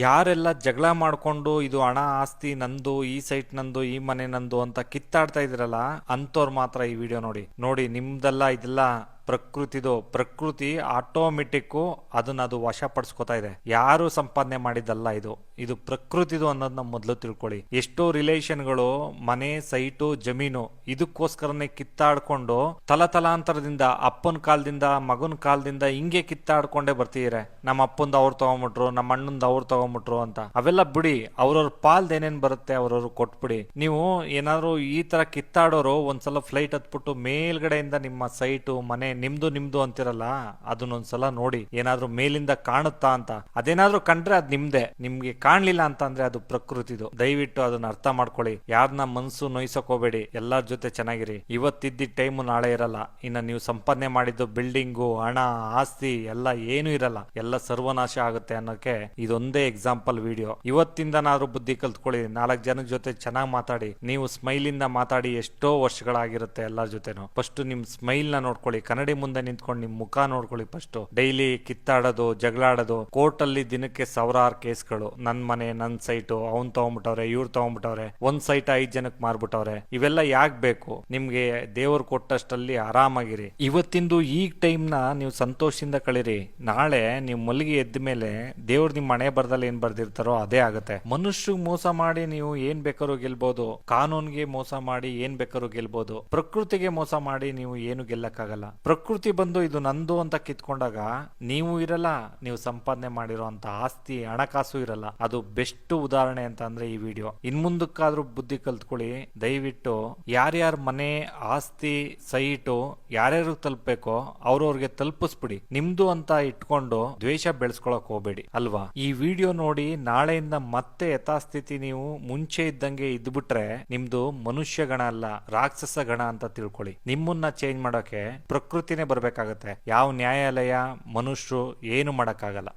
ಯಾರೆಲ್ಲ ಜಗಳ ಮಾಡ್ಕೊಂಡು ಇದು ಹಣ ಆಸ್ತಿ ನಂದು, ಈ ಸೈಟ್ ನಂದು, ಈ ಮನೆ ನಂದು ಅಂತ ಕಿತ್ತಾಡ್ತಾ ಇದ್ರಲ್ಲ, ಅಂತವ್ರು ಮಾತ್ರ ಈ ವಿಡಿಯೋ ನೋಡಿ. ನೋಡಿ, ನಿಮ್ದೆಲ್ಲ ಇದೆಲ್ಲ ಪ್ರಕೃತಿ ಆಟೋಮೆಟಿಕ್ ಅದನ್ನ ಅದು ವಶಪಡಿಸ್ಕೊತಾ ಇದೆ. ಯಾರು ಸಂಪಾದನೆ ಮಾಡಿದ್ದಲ್ಲ ಇದು ಪ್ರಕೃತಿದು ಅನ್ನೋದನ್ನ ಮೊದಲು ತಿಳ್ಕೊಳ್ಳಿ. ಎಷ್ಟೋ ರಿಲೇಷನ್ಗಳು ಮನೆ, ಸೈಟು, ಜಮೀನು ಇದಕ್ಕೋಸ್ಕರನೇ ಕಿತ್ತಾಡ್ಕೊಂಡು ತಲತಲಾಂತರದಿಂದ ಅಪ್ಪನ ಕಾಲದಿಂದ ಮಗನ ಕಾಲದಿಂದ ಹಿಂಗೆ ಕಿತ್ತಾಡ್ಕೊಂಡೇ ಬರ್ತಿದ್ರೆ, ನಮ್ಮ ಅಪ್ಪಂದ ಅವ್ರು ತಗೊಂಬಿಟ್ರು, ನಮ್ಮ ಅಣ್ಣಂದ ಅವ್ರು ತಗೊಂಬಿಟ್ರು ಅಂತ. ಅವೆಲ್ಲ ಬಿಡಿ, ಅವ್ರವ್ರ ಪಾಲ್ದ ಏನೇನ್ ಬರುತ್ತೆ ಅವ್ರವ್ರು ಕೊಟ್ಬಿಡಿ. ನೀವು ಏನಾದ್ರು ಈ ತರ ಕಿತ್ತಾಡೋರು ಒಂದ್ಸಲ ಫ್ಲೈಟ್ ಹತ್ಬಿಟ್ಟು ಮೇಲ್ಗಡೆಯಿಂದ ನಿಮ್ಮ ಸೈಟು, ಮನೆ ನಿಮ್ದು ಅಂತಿರಲ್ಲ, ಅದನ್ನೊಂದ್ಸಲ ನೋಡಿ, ಏನಾದ್ರೂ ಮೇಲಿಂದ ಕಾಣುತ್ತಾ ಅಂತ. ಅದೇನಾದ್ರೂ ಕಂಡ್ರೆ ಅದ್ ನಿಮ್ದೆ, ನಿಮ್ಗೆ ಕಾಣ್ಲಿಲ್ಲ ಅಂತ ಅಂದ್ರೆ ಅದು ಪ್ರಕೃತಿದು. ದಯವಿಟ್ಟು ಅದನ್ನ ಅರ್ಥ ಮಾಡ್ಕೊಳ್ಳಿ. ಯಾರನ್ನ ಮನ್ಸು ನೋಯ್ಸಕ್ ಹೋಗ್ಬೇಡಿ, ಎಲ್ಲಾರ ಜೊತೆ ಚೆನ್ನಾಗಿರಿ. ಇವತ್ತಿದ್ದ ಟೈಮು ನಾಳೆ ಇರಲ್ಲ. ಇನ್ನ ನೀವು ಸಂಪಾದನೆ ಮಾಡಿದ್ದು ಬಿಲ್ಡಿಂಗು, ಹಣ, ಆಸ್ತಿ ಎಲ್ಲ ಏನು ಇರಲ್ಲ, ಎಲ್ಲ ಸರ್ವನಾಶ ಆಗುತ್ತೆ ಅನ್ನೋಕೆ ಇದೊಂದೇ ಎಕ್ಸಾಂಪಲ್ ವಿಡಿಯೋ. ಇವತ್ತಿಂದನಾದ್ರೂ ಬುದ್ಧಿ ಕಲ್ತ್ಕೊಳ್ಳಿ, 4 ಜನದ ಜೊತೆ ಚೆನ್ನಾಗಿ ಮಾತಾಡಿ. ನೀವು ಸ್ಮೈಲ್ ಇಂದ ಮಾತಾಡಿ ಎಷ್ಟೋ ವರ್ಷಗಳಾಗಿರುತ್ತೆ ಎಲ್ಲರ ಜೊತೆನು. ಫಸ್ಟ್ ನಿಮ್ ಸ್ಮೈಲ್ ನ ನೋಡ್ಕೊಳ್ಳಿ, ಕನ್ನಡಿ ಮುಂದೆ ನಿಂತ್ಕೊಂಡು ನಿಮ್ ಮುಖ ನೋಡ್ಕೊಳ್ಳಿ. ಫಸ್ಟ್ ಡೈಲಿ ಕಿತ್ತಾಡೋದು, ಜಗಳಾಡೋದು, ಕೋರ್ಟ್ ಅಲ್ಲಿ ದಿನಕ್ಕೆ ಸಾವಿರಾರು ಕೇಸ್ಗಳು. ನನ್ ಮನೆ, ನನ್ ಸೈಟು, ಅವ್ನ್ ತಗೊಂಡ್ಬಿಟ್ಟವ್ರೆ, ಇವ್ರು ತಗೊಂಡ್ಬಿಟ್ಟವ್ರೆ, ಒಂದ್ ಸೈಟ್ 5 ಜನಕ್ಕೆ ಮಾರ್ಬಿಟ್ಟವ್ರೆ. ಇವೆಲ್ಲ ಯಾಕೆ ಬೇಕು ನಿಮ್ಗೆ? ದೇವ್ರು ಕೊಟ್ಟಷ್ಟಲ್ಲಿ ಆರಾಮಾಗಿರಿ. ಇವತ್ತಿಂದು ಈ ಟೈಮ್ ನ ನೀವು ಸಂತೋಷದಿಂದ ಕಳೀರಿ. ನಾಳೆ ನೀವು ಮಲಗಿ ಎದ್ದ ಮೇಲೆ ದೇವ್ರು ನಿಮ್ ಮನೆ ಬರ್ದಲ್ಲಿ ಏನ್ ಬರ್ದಿರ್ತಾರೋ ಅದೇ ಆಗುತ್ತೆ. ಮನುಷ್ಯಗ್ ಮೋಸ ಮಾಡಿ ನೀವು ಏನ್ ಬೇಕಾದ್ರೂ ಗೆಲ್ಬಹುದು, ಕಾನೂನ್ಗೆ ಮೋಸ ಮಾಡಿ ಏನ್ ಬೇಕಾದ್ರೂ ಗೆಲ್ಬಹುದು, ಪ್ರಕೃತಿಗೆ ಮೋಸ ಮಾಡಿ ನೀವು ಏನು ಗೆಲ್ಲಕ್ಕಾಗಲ್ಲ. ಪ್ರಕೃತಿ ಬಂದು ಇದು ನಂದು ಅಂತ ಕಿತ್ಕೊಂಡಾಗ ನೀವು ಇರಲ್ಲ, ನೀವು ಸಂಪಾದನೆ ಮಾಡಿರೋಂತ ಆಸ್ತಿ, ಹಣಕಾಸು ಇರಲ್ಲ. ಅದು ಬೆಸ್ಟ್ ಉದಾಹರಣೆ ಅಂತ ಅಂದ್ರೆ ಈ ವಿಡಿಯೋ. ಇನ್ ಮುಂದಕ್ಕಾದ್ರೂ ಬುದ್ಧಿ ಕಲ್ತ್ಕೊಳ್ಳಿ. ದಯವಿಟ್ಟು ಯಾರ್ಯಾರ ಮನೆ, ಆಸ್ತಿ, ಸೈಟು ಯಾರ್ಯಾರು ತಲುಪಬೇಕೋ ಅವ್ರವ್ರಿಗೆ ತಲುಪಿಸ್ಬಿಡಿ. ನಿಮ್ದು ಅಂತ ಇಟ್ಕೊಂಡು ದ್ವೇಷ ಬೆಳೆಸ್ಕೊಳಕ್ ಹೋಗ್ಬೇಡಿ ಅಲ್ವಾ? ಈ ವಿಡಿಯೋ ನೋಡಿ ನಾಳೆಯಿಂದ ಮತ್ತೆ ಯಥಾಸ್ಥಿತಿ ನೀವು ಮುಂಚೆ ಇದ್ದಂಗೆ ಇದ್ಬಿಟ್ರೆ ನಿಮ್ದು ಮನುಷ್ಯ ಗಣ ಅಲ್ಲ, ರಾಕ್ಷಸ ಗಣ ಅಂತ ತಿಳ್ಕೊಳ್ಳಿ. ನಿಮ್ಮನ್ನ ಚೇಂಜ್ ಮಾಡೋಕೆ ಪ್ರಕೃತಿನೇ ಬರ್ಬೇಕಾಗತ್ತೆ. ಯಾವ ನ್ಯಾಯಾಲಯ, ಮನುಷ್ಯರು ಏನು ಮಾಡಕ್ಕಾಗಲ್ಲ.